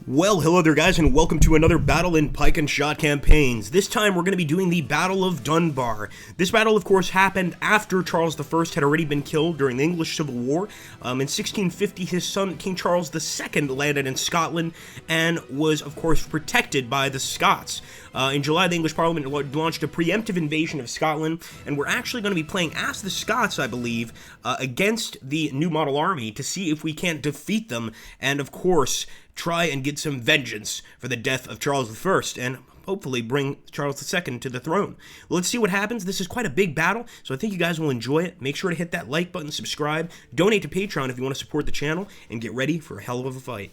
Well, hello there guys, and welcome to another battle in Pike and Shot campaigns. This time we're going to be doing the Battle of Dunbar. This battle, of course, happened after Charles I had already been killed during the English Civil War. In 1650, his son, King Charles II, landed in Scotland and was, of course, protected by the Scots. In July, the English Parliament launched a preemptive invasion of Scotland, and we're actually going to be playing as the Scots, I believe, against the New Model Army to see if we can't defeat them, and, of course, try and get some vengeance for the death of Charles I, and hopefully bring Charles II to the throne. Let's see what happens. This is quite a big battle, so I think you guys will enjoy it. Make sure to hit that like button, subscribe, donate to Patreon if you want to support the channel, and get ready for a hell of a fight.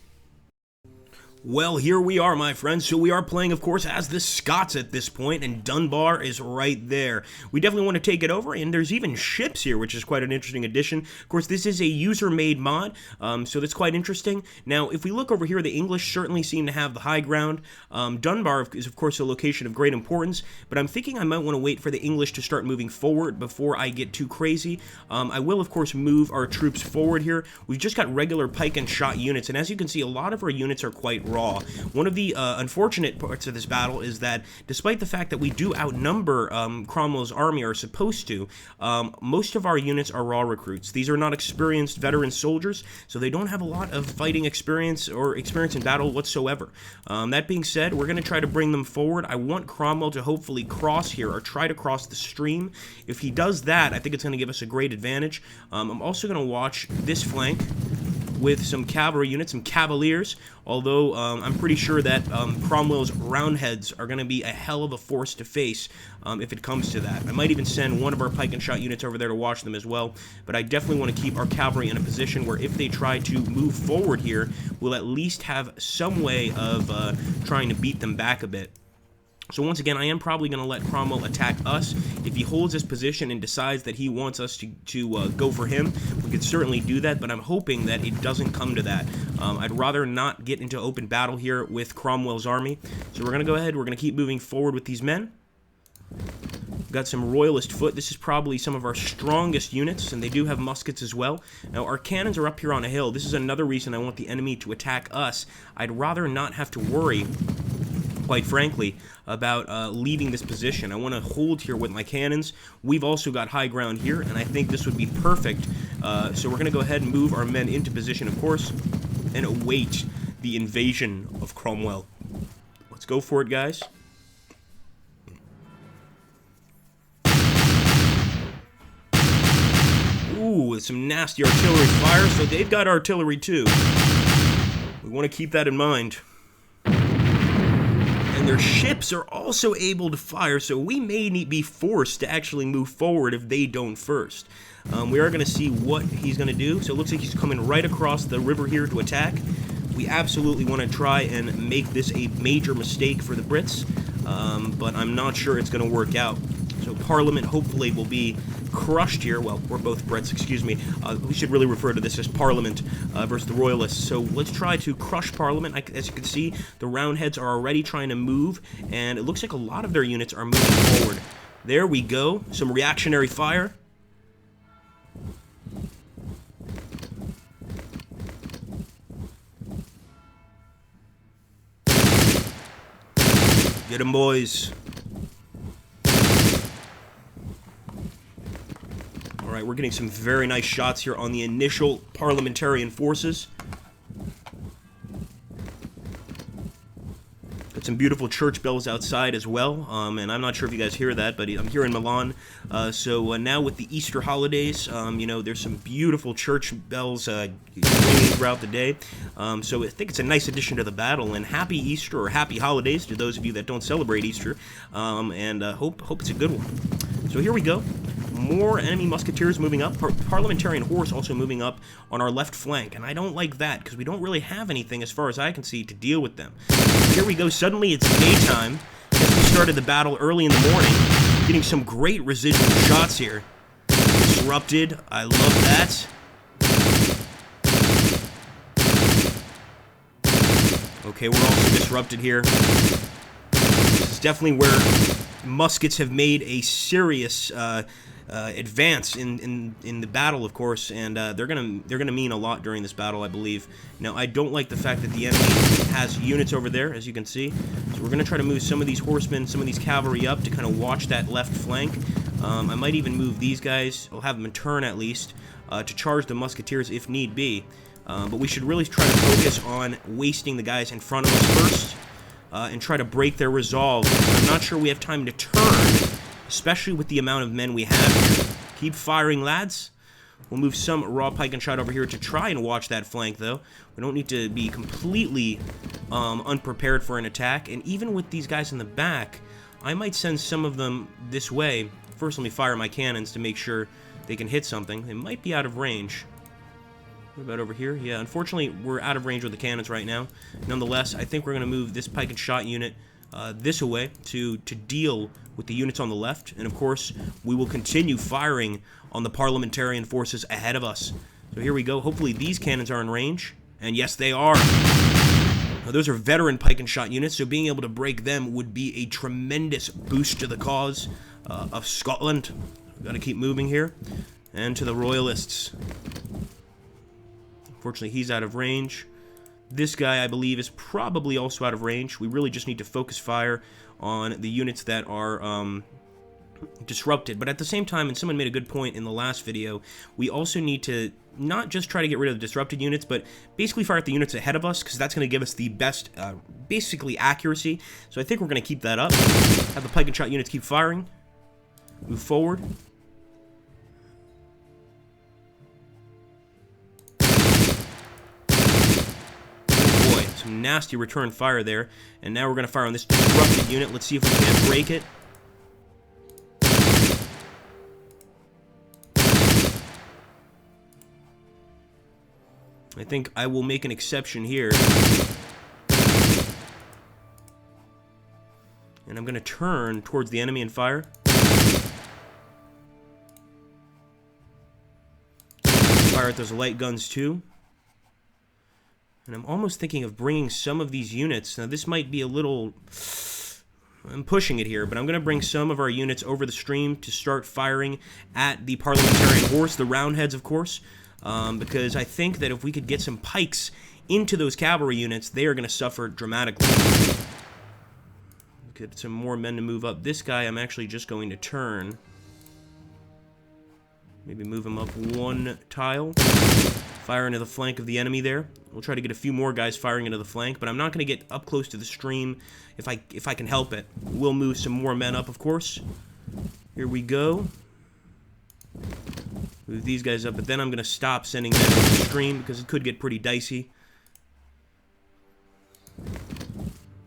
Well, here we are, my friends. So we are playing, of course, as the Scots at this point, and Dunbar is right there. We definitely want to take it over, and there's even ships here, which is quite an interesting addition. Of course, this is a user-made mod, so that's quite interesting. Now, if we look over here, the English certainly seem to have the high ground. Dunbar is, of course, a location of great importance, but I'm thinking I might want to wait for the English to start moving forward before I get too crazy. I will, of course, move our troops forward here. We've just got regular pike and shot units, and as you can see, a lot of our units are quite raw. One of the unfortunate parts of this battle is that despite the fact that we do outnumber Cromwell's army, are supposed to, most of our units are raw recruits. These are not experienced veteran soldiers, so they don't have a lot of fighting experience or experience in battle whatsoever. That being said, we're going to try to bring them forward. I want Cromwell to hopefully cross here or try to cross the stream. If he does that, I think it's going to give us a great advantage. I'm also going to watch this flank with some cavalry units, some cavaliers, although I'm pretty sure that Cromwell's roundheads are going to be a hell of a force to face if it comes to that. I might even send one of our pike and shot units over there to watch them as well, but I definitely want to keep our cavalry in a position where if they try to move forward here, we'll at least have some way of trying to beat them back a bit. So once again, I am probably going to let Cromwell attack us. If he holds his position and decides that he wants us to go for him, we could certainly do that, but I'm hoping that it doesn't come to that. I'd rather not get into open battle here with Cromwell's army. So we're going to go ahead, we're going to keep moving forward with these men. We've got some Royalist foot. This is probably some of our strongest units, and they do have muskets as well. Now, our cannons are up here on a hill. This is another reason I want the enemy to attack us. I'd rather not have to worry, quite frankly, about leaving this position. I want to hold here with my cannons. We've also got high ground here, and I think this would be perfect. So we're going to go ahead and move our men into position, of course, and await the invasion of Cromwell. Let's go for it, guys. Ooh, some nasty artillery fire, so they've got artillery too. We want to keep that in mind. And their ships are also able to fire, so we may be forced to actually move forward if they don't first. We are going to see what he's going to do. So it looks like he's coming right across the river here to attack. We absolutely want to try and make this a major mistake for the Brits, but I'm not sure it's going to work out. So Parliament hopefully will be crushed here. Well, we're both Brits, excuse me. We should really refer to this as Parliament versus the Royalists. So let's try to crush Parliament. As you can see, the Roundheads are already trying to move, and it looks like a lot of their units are moving forward. There we go. Some reactionary fire. Get 'em, boys. Alright, we're getting some very nice shots here on the initial parliamentarian forces. Got some beautiful church bells outside as well, and I'm not sure if you guys hear that, but I'm here in Milan. So now with the Easter holidays, you know, there's some beautiful church bells ringing throughout the day. So I think it's a nice addition to the battle, and happy Easter, or happy holidays to those of you that don't celebrate Easter, and hope it's a good one. So here we go. More enemy musketeers moving up. Parliamentarian horse also moving up on our left flank, and I don't like that because we don't really have anything, as far as I can see, to deal with them. Here we go. Suddenly it's daytime. I guess we started the battle early in the morning, getting some great residual shots here. Disrupted. I love that. Okay, we're also disrupted here. This is definitely where muskets have made a serious advance in the battle, of course, and they're gonna mean a lot during this battle, I believe. Now, I don't like the fact that the enemy has units over there, as you can see. So we're gonna try to move some of these horsemen, some of these cavalry up to kind of watch that left flank. I might even move these guys. I'll have them turn at least to charge the musketeers if need be. But we should really try to focus on wasting the guys in front of us first and try to break their resolve. I'm not sure we have time to turn, especially with the amount of men we have here. Keep firing, lads. We'll move some raw pike and shot over here to try and watch that flank, though. We don't need to be completely unprepared for an attack. And even with these guys in the back, I might send some of them this way. First, let me fire my cannons to make sure they can hit something. They might be out of range. What about over here? Yeah, unfortunately, we're out of range with the cannons right now. Nonetheless, I think we're going to move this pike and shot unit this way to deal with the units on the left. And, of course, we will continue firing on the parliamentarian forces ahead of us. So here we go. Hopefully these cannons are in range. And yes, they are. Now, those are veteran pike and shot units, so being able to break them would be a tremendous boost to the cause of Scotland. We've got to keep moving here. And to the royalists. Unfortunately, he's out of range. This guy, I believe, is probably also out of range. We really just need to focus fire on the units that are disrupted. But at the same time, and someone made a good point in the last video, we also need to not just try to get rid of the disrupted units, but basically fire at the units ahead of us, because that's going to give us the best, basically, accuracy. So I think we're going to keep that up. Have the pike and shot units keep firing. Move forward. Some nasty return fire there, and now we're going to fire on this disrupted unit. Let's see if we can't break it. I think I will make an exception here. And I'm going to turn towards the enemy and fire. Fire at those light guns too. And I'm almost thinking of bringing some of these units. Now, this might be a little... I'm pushing it here, but I'm going to bring some of our units over the stream to start firing at the parliamentarian horse, the roundheads, of course, because I think that if we could get some pikes into those cavalry units, they are going to suffer dramatically. Get some more men to move up. This guy, I'm actually just going to turn. Maybe move him up one tile. Fire into the flank of the enemy there. We'll try to get a few more guys firing into the flank, but I'm not going to get up close to the stream if I can help it. We'll move some more men up, of course. Here we go. Move these guys up, but then I'm going to stop sending them to the stream because it could get pretty dicey.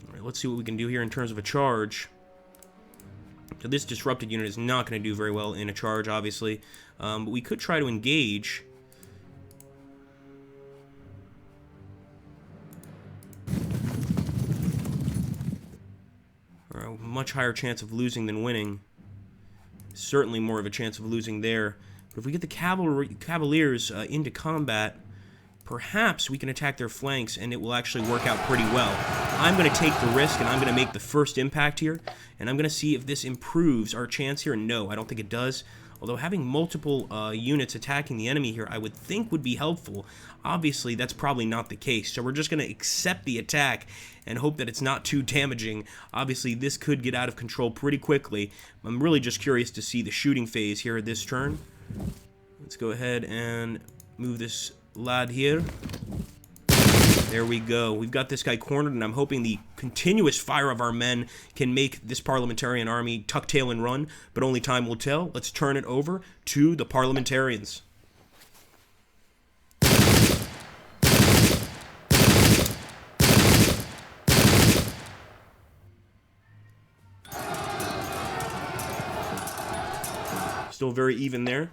Alright, let's see what we can do here in terms of a charge. So this disrupted unit is not going to do very well in a charge, obviously. But we could try to engage. A much higher chance of losing than winning. Certainly more of a chance of losing there. But if we get the Cavaliers into combat, perhaps we can attack their flanks and it will actually work out pretty well. I'm going to take the risk and I'm going to make the first impact here. And I'm going to see if this improves our chance here. No, I don't think it does. Although having multiple units attacking the enemy here, I would think would be helpful. Obviously, that's probably not the case. So we're just going to accept the attack and hope that it's not too damaging. Obviously, this could get out of control pretty quickly. I'm really just curious to see the shooting phase here this turn. Let's go ahead and move this lad here. There we go. We've got this guy cornered, and I'm hoping the continuous fire of our men can make this parliamentarian army tuck tail and run, but only time will tell. Let's turn it over to the parliamentarians. Still very even there.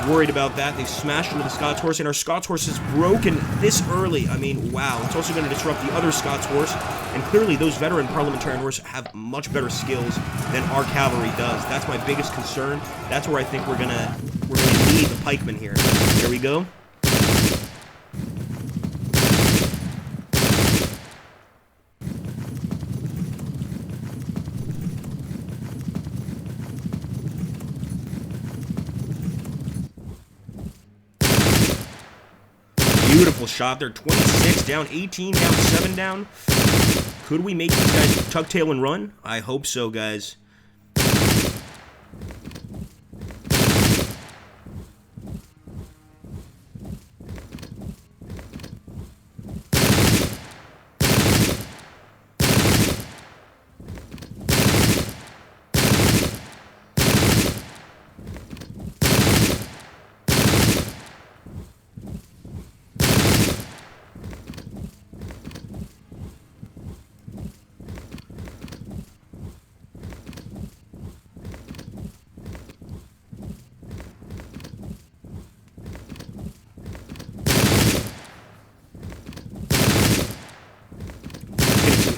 Worried about that. They've smashed into the Scots horse, and our Scots horse is broken this early. I mean, wow. It's also going to disrupt the other Scots horse, and clearly those veteran parliamentarian horse have much better skills than our cavalry does. That's my biggest concern. That's where I think we're gonna need the pikemen here. There we go. Beautiful shot there. 26 down, 18 down, 7 down. Could we make these guys tuck tail and run? I hope so, guys.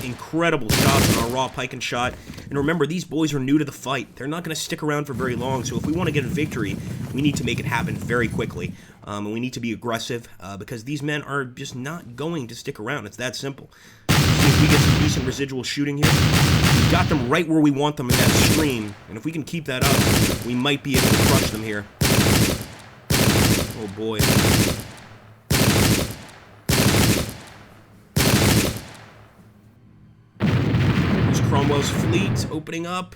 Incredible shots on our raw pike and shot. And remember, these boys are new to the fight. They're not going to stick around for very long, so if we want to get a victory, we need to make it happen very quickly. And we need to be aggressive, because these men are just not going to stick around. It's that simple. See if we get some decent residual shooting here. We got them right where we want them in that stream, and if we can keep that up, we might be able to crush them here. Oh boy. Cromwell's fleet opening up.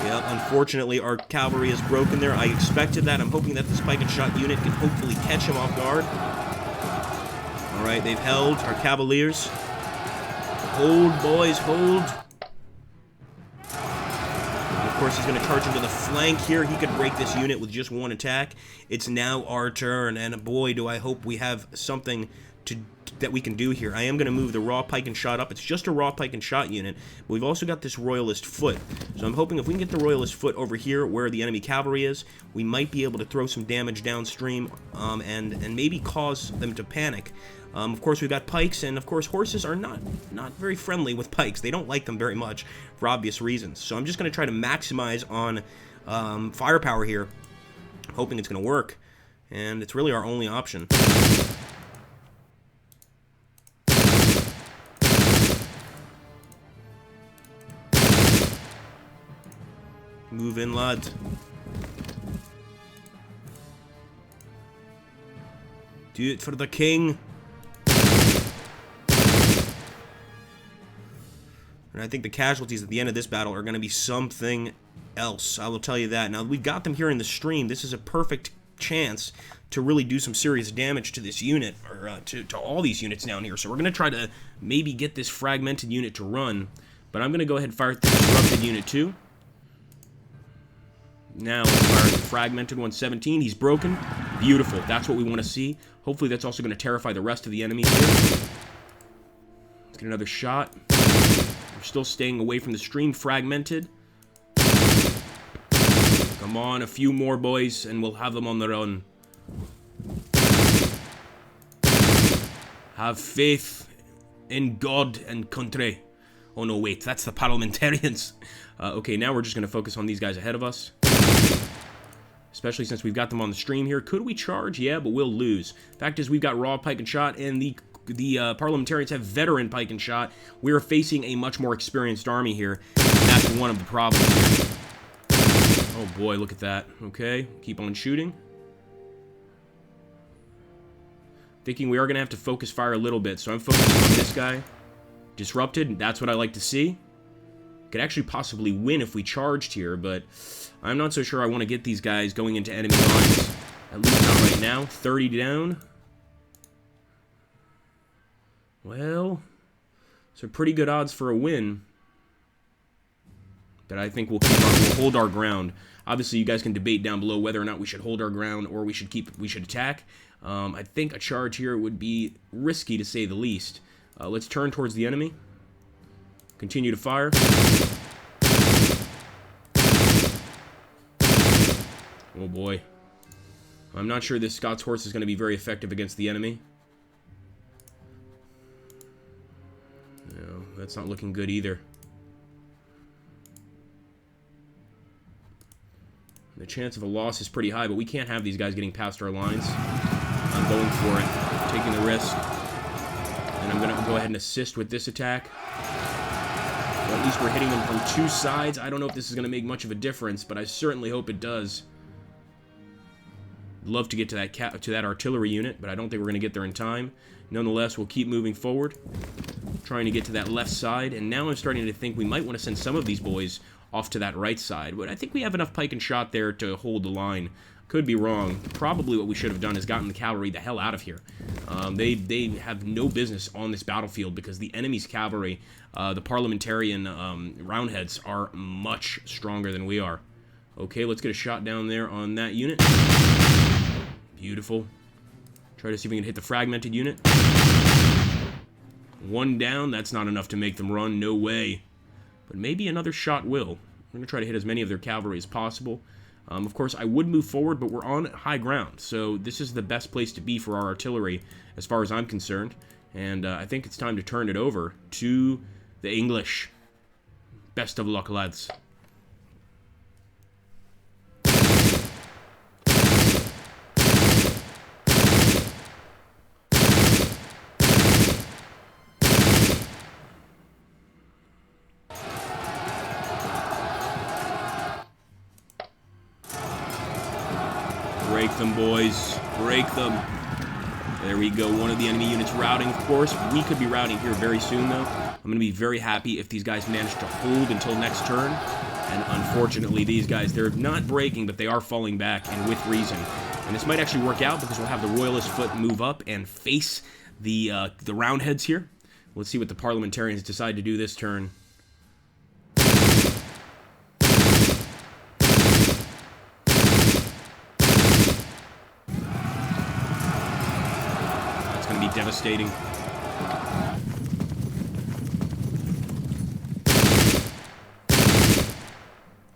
Yeah, unfortunately, our cavalry is broken there. I expected that. I'm hoping that this pike and shot unit can hopefully catch him off guard. All right, they've held our cavaliers. Hold, boys, hold. And of course, he's going to charge into the flank here. He could break this unit with just one attack. It's now our turn, and boy, do I hope we have something that we can do here. I am going to move the raw pike and shot up. It's just a raw pike and shot unit, but we've also got this royalist foot. So I'm hoping if we can get the royalist foot over here where the enemy cavalry is, we might be able to throw some damage downstream, and maybe cause them to panic. Of course, we've got pikes, and of course, horses are not very friendly with pikes. They don't like them very much for obvious reasons. So I'm just going to try to maximize on firepower here, hoping it's going to work, and it's really our only option. Move in, lads. Do it for the king. And I think the casualties at the end of this battle are going to be something else. I will tell you that. Now, we've got them here in the stream. This is a perfect chance to really do some serious damage to this unit, or to all these units down here. So we're going to try to maybe get this fragmented unit to run. But I'm going to go ahead and fire the disrupted unit too. Now let's fire the fragmented 117. He's broken. Beautiful. That's what we want to see. Hopefully that's also going to terrify the rest of the enemies here. Let's get another shot. We're still staying away from the stream. Fragmented. Come on, a few more, boys, and we'll have them on the run. Have faith in God and country. Oh no, wait, that's the parliamentarians. Okay, now we're just going to focus on these guys ahead of us. Especially since we've got them on the stream here. Could we charge? Yeah, but we'll lose. Fact is, we've got raw pike and shot, and the parliamentarians have veteran pike and shot. We are facing a much more experienced army here, and that's one of the problems here. Oh boy, look at that. Okay, keep on shooting. Thinking we are going to have to focus fire a little bit, so I'm focusing on this guy. Disrupted, that's what I like to see. Could actually possibly win if we charged here, but I'm not so sure I want to get these guys going into enemy lines. At least not right now. 30 down. Well, so pretty good odds for a win. But I think we'll hold our ground. Obviously, you guys can debate down below whether or not we should hold our ground or we should attack. I think a charge here would be risky to say the least. Let's turn towards the enemy. Continue to fire. Oh boy. I'm not sure this Scots horse is going to be very effective against the enemy. No, that's not looking good either. The chance of a loss is pretty high, but we can't have these guys getting past our lines. I'm going for it, taking the risk. And I'm going to go ahead and assist with this attack. Well, at least we're hitting them from two sides. I don't know if this is going to make much of a difference, but I certainly hope it does. Love to get to that artillery unit, but I don't think we're going to get there in time. Nonetheless, we'll keep moving forward, trying to get to that left side, and now I'm starting to think we might want to send some of these boys off to that right side, but I think we have enough pike and shot there to hold the line. Could be wrong. Probably what we should have done is gotten the cavalry the hell out of here. They have no business on this battlefield because the enemy's cavalry, the parliamentarian roundheads, are much stronger than we are. Okay, let's get a shot down there on that unit. Beautiful. Try to see if we can hit the fragmented unit. One down. That's not enough to make them run. No way. But maybe another shot will. I'm going to try to hit as many of their cavalry as possible. Of course, I would move forward, but we're on high ground, so this is the best place to be for our artillery, as far as I'm concerned. And I think it's time to turn it over to the English. Best of luck, lads. Break them, boys. Break them. There we go. One of the enemy units routing, of course. We could be routing here very soon, though. I'm going to be very happy if these guys manage to hold until next turn. And unfortunately, these guys, they're not breaking, but they are falling back, and with reason. And this might actually work out because we'll have the Royalist foot move up and face the Roundheads here. Let's see what the Parliamentarians decide to do this turn. Devastating.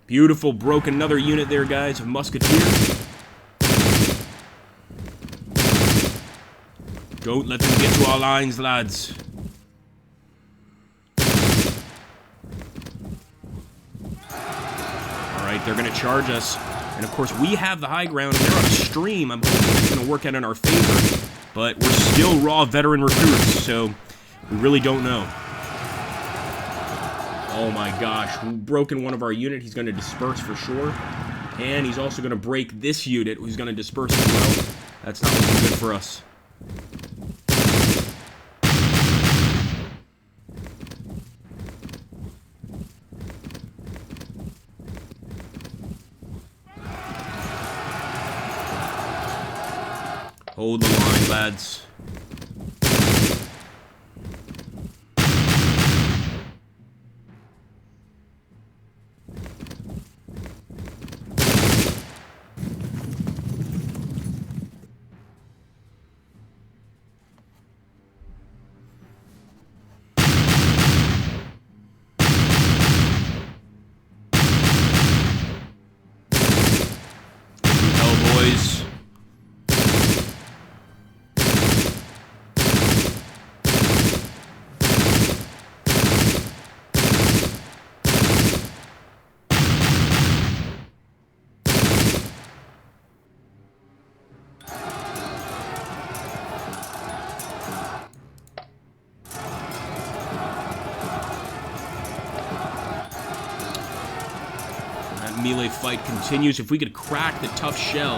Beautiful. Broke another unit there, guys, of musketeers. Don't let them get to our lines, lads. Alright, they're going to charge us. And of course, we have the high ground, and they're on a stream. I'm hoping it's going to work out in our favor. But we're still raw veteran recruits, so we really don't know. Oh my gosh, we've broken one of our unit. He's going to disperse for sure. And he's also going to break this unit, who's going to disperse as well. That's not looking good for us. Hold the line, lads. Hell, boys. Melee fight continues. If we could crack the tough shell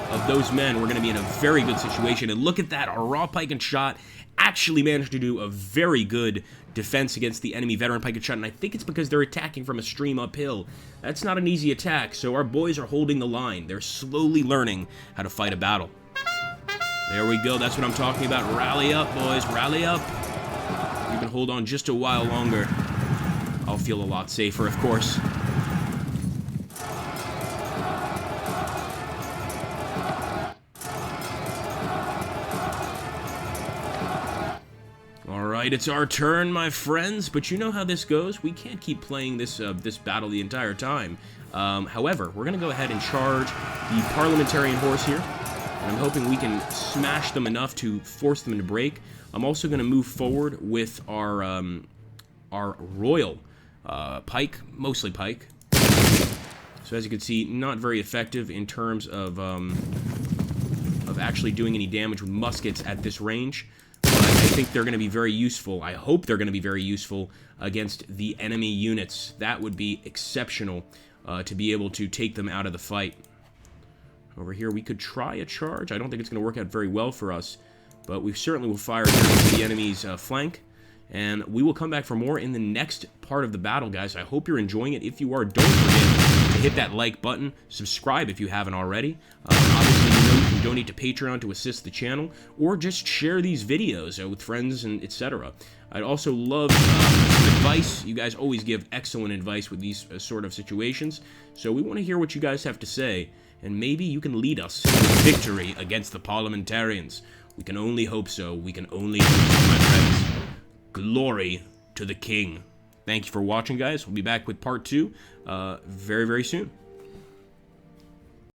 of those men, we're going to be in a very good situation. And look at that. Our raw pike and shot actually managed to do a very good defense against the enemy veteran pike and shot. And I think it's because they're attacking from a stream uphill. That's not an easy attack. So our boys are holding the line. They're slowly learning how to fight a battle. There we go. That's what I'm talking about. Rally up, boys. Rally up. You can hold on just a while longer. I'll feel a lot safer, of course. Alright, it's our turn, my friends, but you know how this goes. We can't keep playing this battle the entire time. However, we're going to go ahead and charge the Parliamentarian horse here, and I'm hoping we can smash them enough to force them to break. I'm also going to move forward with our Royal Pike, mostly Pike. So as you can see, not very effective in terms of actually doing any damage with muskets at this range. But I think they're going to be very useful. I hope they're going to be very useful against the enemy units. That would be exceptional to be able to take them out of the fight. Over here, we could try a charge. I don't think it's going to work out very well for us, but we certainly will fire down the enemy's flank. And we will come back for more in the next part of the battle, guys. I hope you're enjoying it. If you are, don't forget to hit that like button. Subscribe if you haven't already. Obviously, you can donate to Patreon to assist the channel, or just share these videos with friends and etc. I'd also love some advice. You guys always give excellent advice with these sort of situations, so we want to hear what you guys have to say, and maybe you can lead us to victory against the parliamentarians. We can only hope so. We can only hope so, my friends. Glory to the king. Thank you for watching, guys. We'll be back with part 2 very, very soon.